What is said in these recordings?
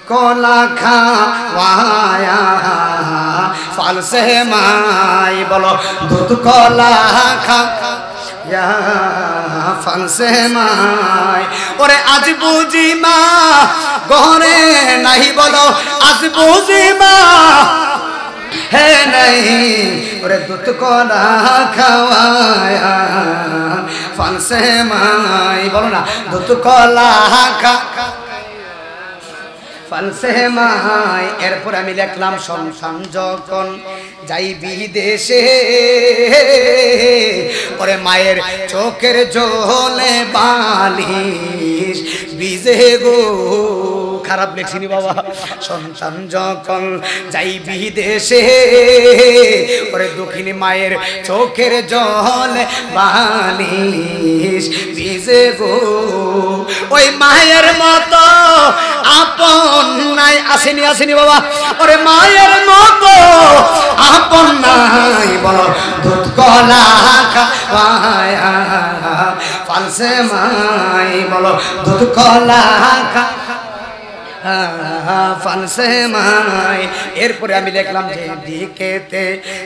কলা খাওয়ায়া ফল সে মাই বলো দুধ কলা খাওয়ায়া ফল সে মাই ওরে আজ বুঝি মা ঘরে নাই বলো আজ বুঝি মা হে নাই ওরে দুধ কলা খাওয়ায়া ফল সে মাই বলো না দুধ কলা ফলসে মাই এরপর আমি লিখলাম সংসান যখন যাই বিদেশে ওরে মায়ের চোখের জলে বালিশ ভিজে গো খারাপ লেখিনি বাবা সন্তান যখন যাই বিদেশে ওরে দক্ষিণী মায়ের চোখের জলে বালিশ ভিজে গো ওই মায়ের মতো আপন নাই আসেনি আসেনি বাবা ওরে মায়ের মতো আপন নাই বলো দুধ কলা খাওয়ায়া ফলসে মাই বলো দুধ কলা ফলসে মাই এরপরে আমি দেখলাম যে দিকেতে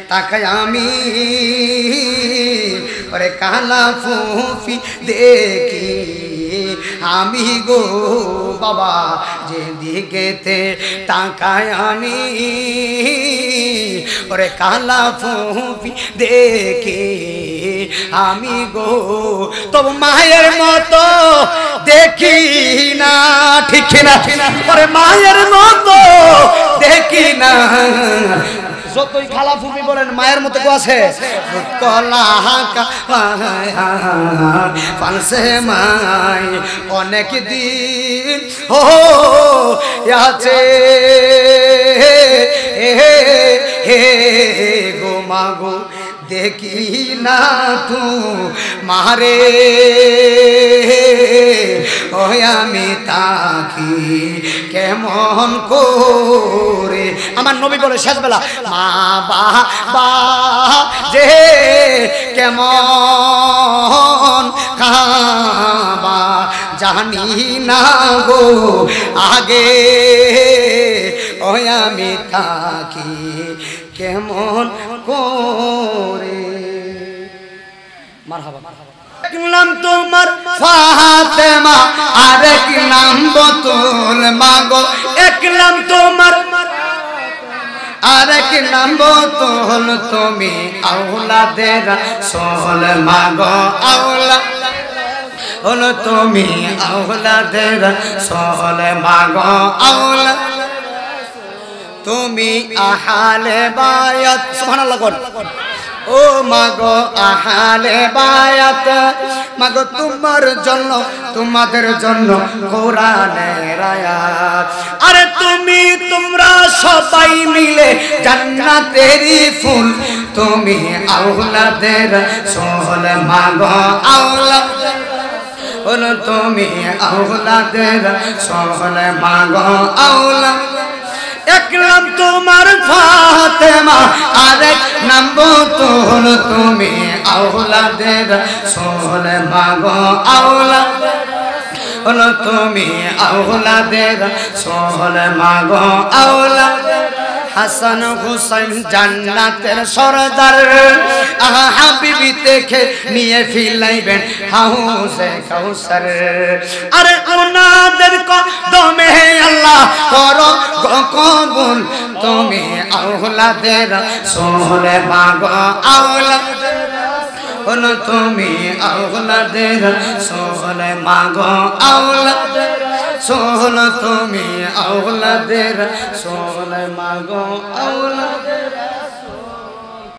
তাকাই আমি ওরে কালা ফুফি দেখি আমি গো বাবা যে দিকেতে তাকাই আমি ওরে কালা ফুফি দেখি আমি গো তবু মায়ের মতো দেখি না ঠিক না ওরে মায়ের মতো দেখি না যতই খালা ফুফি বলেন মায়ের মতো কেউ আছে কলা ফলসে মাই অনেক দিন হো আছে গো মাগো দেখি না তু মারে ওই আমি তাকি কেমন করে আমার নবী বলে শেষ বেলা মা বাবা যে কেমন খাবা জানি না গো আগে ওই আমি তাকি কেমন করে মারহাবা এক নাম তোমার ফাতেমা আর এক নাম বতুল মাগো এক নাম তোমার আর এক নাম বতুল তুমি আওলাদের রাসূল মাগো আওলা হলো তুমি আওলাদের রাসূল মাগো আওলা তুমি আহলে বায়াত সুবহানাল্লাহ ও মাগো আহলে বায়াত মাগো তোমার জন্য তোমাদের জন্য কোরআনের আয়াত আরে তুমি তোমরা সবাই মিলে জান্নাতেরই ফুল তুমি আওলাদের রাসূল মাগো আওলা হলো তুমি আওলাদের রাসূল মাগো আওলা এক নাম তোমার ফাতেমা আরেক নাম বতুল তুমি আওলাদের রাসূল মাগো আওলা হলো তুমি আওলাদের রাসূল মাগো আওলা হাসান হুসাইন জান্নাতের সরদার হাবিবি দেখে নিয়ে ফিলাইবেন হাউজে কাউসার আরে ওনাদের কদমে আল্লাহ করো কবুল তুমি আওলাদের রাসূল মাগো আওলা হলো তুমি আওলাদের রাসূল মাগো আওলা সোহল তুমি আওলাদের রাসূল মাগো আওলাদের